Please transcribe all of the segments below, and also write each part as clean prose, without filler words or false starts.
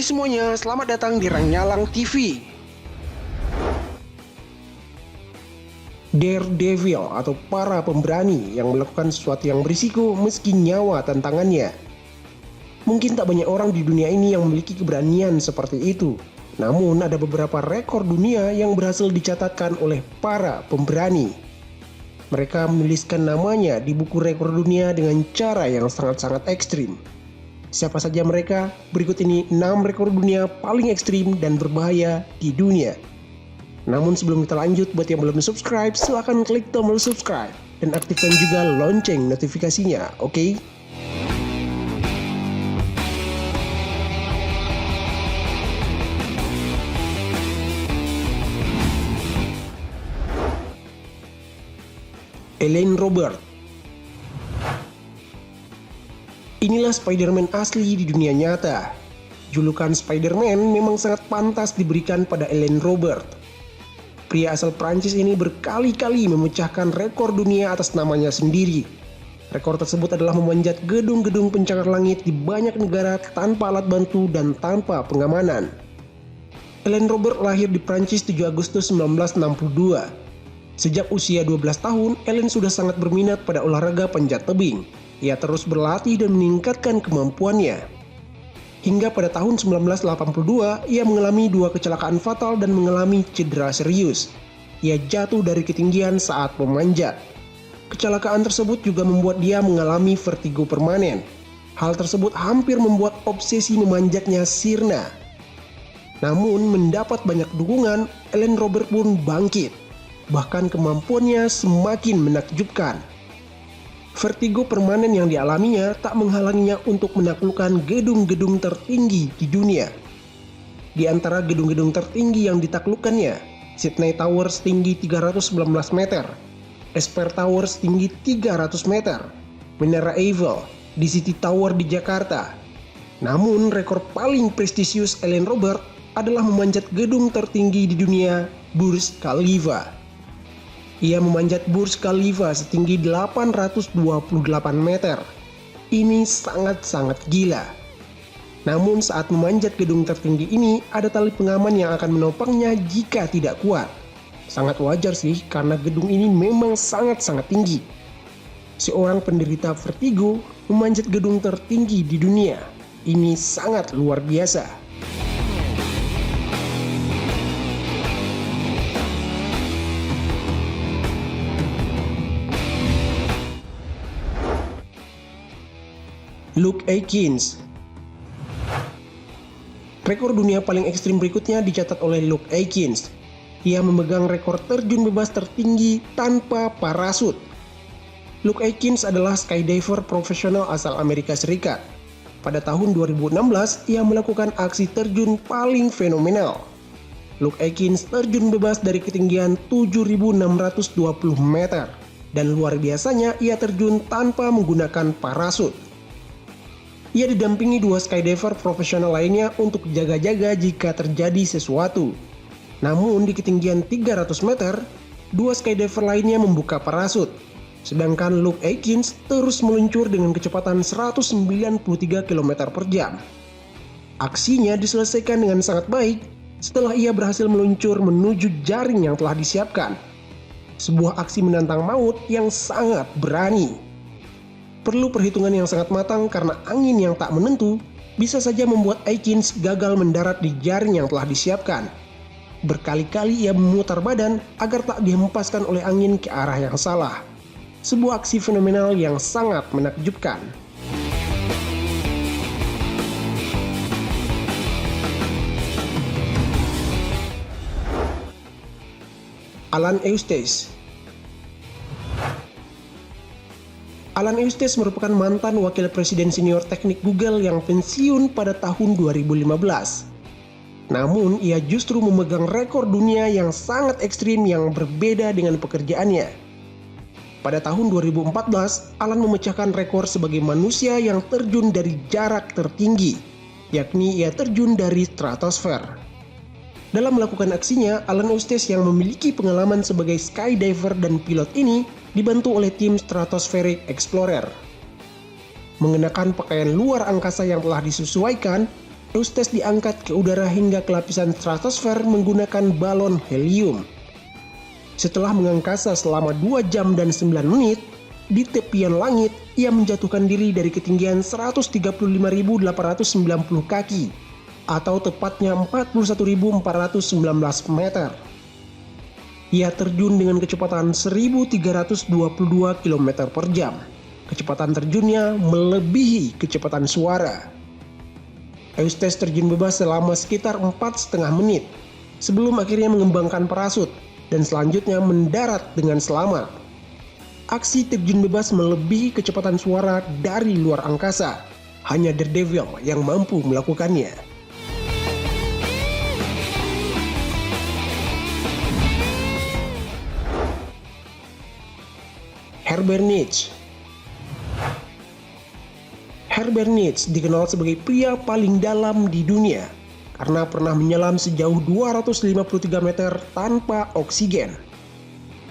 Hai semuanya, selamat datang di Rangyalang TV. Daredevil atau para pemberani yang melakukan sesuatu yang berisiko meski nyawa tantangannya. Mungkin tak banyak orang di dunia ini yang memiliki keberanian seperti itu. Namun ada beberapa rekor dunia yang berhasil dicatatkan oleh para pemberani. Mereka menuliskan namanya di buku rekor dunia dengan cara yang sangat-sangat ekstrim. Siapa saja mereka? Berikut ini 6 rekor dunia paling ekstrim dan berbahaya di dunia. Namun sebelum kita lanjut, buat yang belum subscribe, silahkan klik tombol subscribe dan aktifkan juga lonceng notifikasinya, oke? Elaine Robert. Inilah Spider-Man asli di dunia nyata. Julukan Spider-Man memang sangat pantas diberikan pada Elaine Robert. Pria asal Prancis ini berkali-kali memecahkan rekor dunia atas namanya sendiri. Rekor tersebut adalah memanjat gedung-gedung pencakar langit di banyak negara tanpa alat bantu dan tanpa pengamanan. Elaine Robert lahir di Prancis 7 Agustus 1962. Sejak usia 12 tahun, Elaine sudah sangat berminat pada olahraga panjat tebing. Ia terus berlatih dan meningkatkan kemampuannya. Hingga pada tahun 1982, ia mengalami 2 kecelakaan fatal dan mengalami cedera serius. Ia jatuh dari ketinggian saat memanjat. Kecelakaan tersebut juga membuat dia mengalami vertigo permanen. Hal tersebut hampir membuat obsesi memanjatnya sirna. Namun mendapat banyak dukungan, Elaine Robert pun bangkit. Bahkan kemampuannya semakin menakjubkan. Vertigo permanen yang dialaminya tak menghalanginya untuk menaklukkan gedung-gedung tertinggi di dunia. Di antara gedung-gedung tertinggi yang ditaklukkannya, Sydney Tower setinggi 319 meter, Empire Tower setinggi 300 meter, Menara Eiffel di City Tower di Jakarta. Namun rekor paling prestisius Elaine Robert adalah memanjat gedung tertinggi di dunia, Burj Khalifa. Ia memanjat Burj Khalifa setinggi 828 meter. Ini sangat-sangat gila. Namun saat memanjat gedung tertinggi ini, ada tali pengaman yang akan menopangnya jika tidak kuat. Sangat wajar sih, karena gedung ini memang sangat-sangat tinggi. Seorang penderita vertigo memanjat gedung tertinggi di dunia. Ini sangat luar biasa. Luke Aikins. Rekor dunia paling ekstrim berikutnya dicatat oleh Luke Aikins. Ia memegang rekor terjun bebas tertinggi tanpa parasut. Luke Aikins adalah skydiver profesional asal Amerika Serikat. Pada tahun 2016, ia melakukan aksi terjun paling fenomenal. Luke Aikins terjun bebas dari ketinggian 7.620 meter. Dan luar biasanya ia terjun tanpa menggunakan parasut. Ia didampingi 2 skydiver profesional lainnya untuk jaga-jaga jika terjadi sesuatu. Namun di ketinggian 300 meter, 2 skydiver lainnya membuka parasut. Sedangkan Luke Aikins terus meluncur dengan kecepatan 193 km per jam. Aksinya diselesaikan dengan sangat baik setelah ia berhasil meluncur menuju jaring yang telah disiapkan. Sebuah aksi menantang maut yang sangat berani. Perlu perhitungan yang sangat matang karena angin yang tak menentu bisa saja membuat Aikins gagal mendarat di jaring yang telah disiapkan. Berkali-kali ia memutar badan agar tak dihempaskan oleh angin ke arah yang salah. Sebuah aksi fenomenal yang sangat menakjubkan. Alan Eustace. Alan Eustace merupakan mantan wakil presiden senior teknik Google yang pensiun pada tahun 2015. Namun, ia justru memegang rekor dunia yang sangat ekstrim yang berbeda dengan pekerjaannya. Pada tahun 2014, Alan memecahkan rekor sebagai manusia yang terjun dari jarak tertinggi, yakni ia terjun dari stratosfer. Dalam melakukan aksinya, Alan Eustace yang memiliki pengalaman sebagai skydiver dan pilot ini dibantu oleh tim Stratospheric Explorer. Mengenakan pakaian luar angkasa yang telah disesuaikan, Eustace diangkat ke udara hingga ke lapisan stratosfer menggunakan balon helium. Setelah mengangkasa selama 2 jam dan 9 menit, di tepian langit ia menjatuhkan diri dari ketinggian 135.890 kaki atau tepatnya 41.419 meter. Ia terjun dengan kecepatan 1.322 km per jam. Kecepatan terjunnya melebihi kecepatan suara. Eustace terjun bebas selama sekitar 4,5 menit sebelum akhirnya mengembangkan parasut dan selanjutnya mendarat dengan selamat. Aksi terjun bebas melebihi kecepatan suara dari luar angkasa. Hanya Daredevil yang mampu melakukannya. Herbert Nietzsche. Herbert Nietzsche dikenal sebagai pria paling dalam di dunia karena pernah menyelam sejauh 253 meter tanpa oksigen.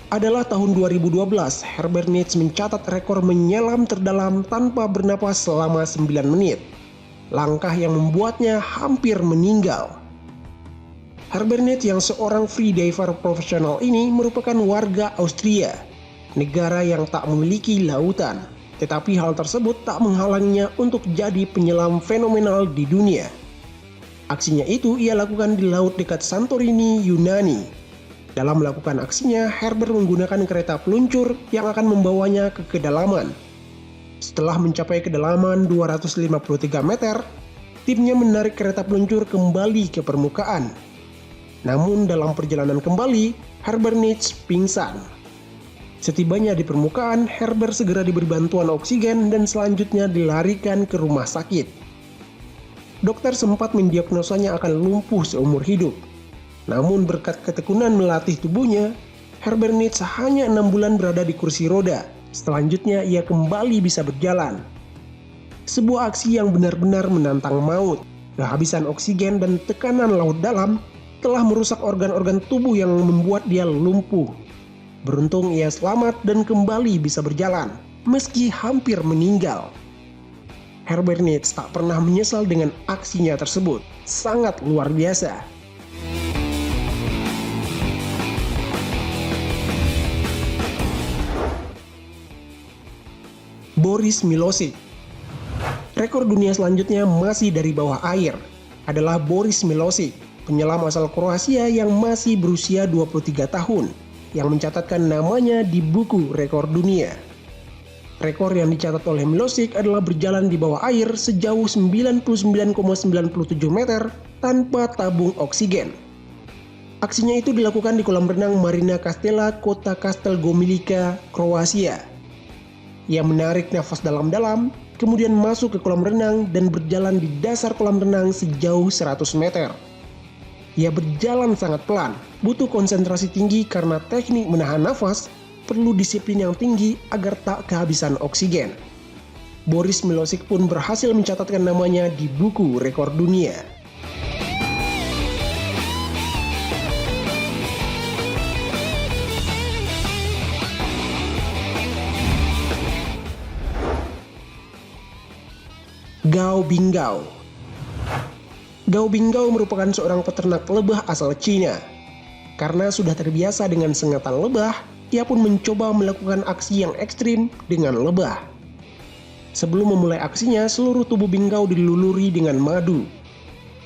Adalah tahun 2012, Herbert Nietzsche mencatat rekor menyelam terdalam tanpa bernapas selama 9 menit. Langkah yang membuatnya hampir meninggal. Herbert Nietzsche yang seorang free diver profesional ini merupakan warga Austria, negara yang tak memiliki lautan. Tetapi hal tersebut tak menghalanginya untuk jadi penyelam fenomenal di dunia. Aksinya itu ia lakukan di laut dekat Santorini, Yunani. Dalam melakukan aksinya, Herbert menggunakan kereta peluncur yang akan membawanya ke kedalaman. Setelah mencapai kedalaman 253 meter, timnya menarik kereta peluncur kembali ke permukaan. Namun dalam perjalanan kembali, Herbert Nietzsche pingsan. Setibanya di permukaan, Herbert segera diberi bantuan oksigen dan selanjutnya dilarikan ke rumah sakit. Dokter sempat mendiagnosanya akan lumpuh seumur hidup. Namun berkat ketekunan melatih tubuhnya, Herbert Nietzsche hanya 6 bulan berada di kursi roda. Selanjutnya ia kembali bisa berjalan. Sebuah aksi yang benar-benar menantang maut. Kehabisan oksigen dan tekanan laut dalam telah merusak organ-organ tubuh yang membuat dia lumpuh. Beruntung ia selamat dan kembali bisa berjalan, meski hampir meninggal. Herbert Nietzsche tak pernah menyesal dengan aksinya tersebut. Sangat luar biasa. Boris Milosevic. Rekor dunia selanjutnya masih dari bawah air. Adalah Boris Milosevic, penyelam asal Kroasia yang masih berusia 23 tahun. Yang mencatatkan namanya di buku rekor dunia. Rekor yang dicatat oleh Milosevic adalah berjalan di bawah air sejauh 99,97 meter tanpa tabung oksigen. Aksinya itu dilakukan di kolam renang Marina Castela, kota Castel Gomilica, Kroasia. Ia menarik nafas dalam-dalam, kemudian masuk ke kolam renang dan berjalan di dasar kolam renang sejauh 100 meter. Ia berjalan sangat pelan, butuh konsentrasi tinggi karena teknik menahan nafas, perlu disiplin yang tinggi agar tak kehabisan oksigen. Boris Milosevic pun berhasil mencatatkan namanya di buku rekor dunia. Gao Bingao. Gao Bingao merupakan seorang peternak lebah asal Cina. Karena sudah terbiasa dengan sengatan lebah, ia pun mencoba melakukan aksi yang ekstrim dengan lebah. Sebelum memulai aksinya, seluruh tubuh Bingao diluluri dengan madu.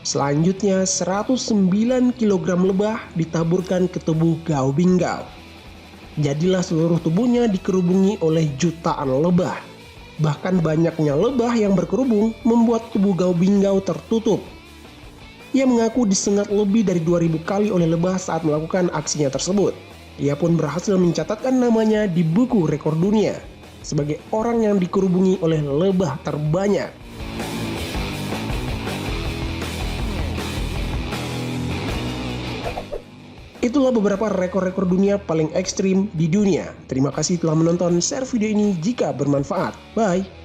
Selanjutnya, 109 kg lebah ditaburkan ke tubuh Gao Bingao. Jadilah seluruh tubuhnya dikerubungi oleh jutaan lebah. Bahkan banyaknya lebah yang berkerubung membuat tubuh Gao Bingao tertutup. Ia mengaku disengat lebih dari 2.000 kali oleh lebah saat melakukan aksinya tersebut. Ia pun berhasil mencatatkan namanya di buku rekor dunia sebagai orang yang dikerubungi oleh lebah terbanyak. Itulah beberapa rekor-rekor dunia paling ekstrim di dunia. Terima kasih telah menonton. Share video ini jika bermanfaat. Bye.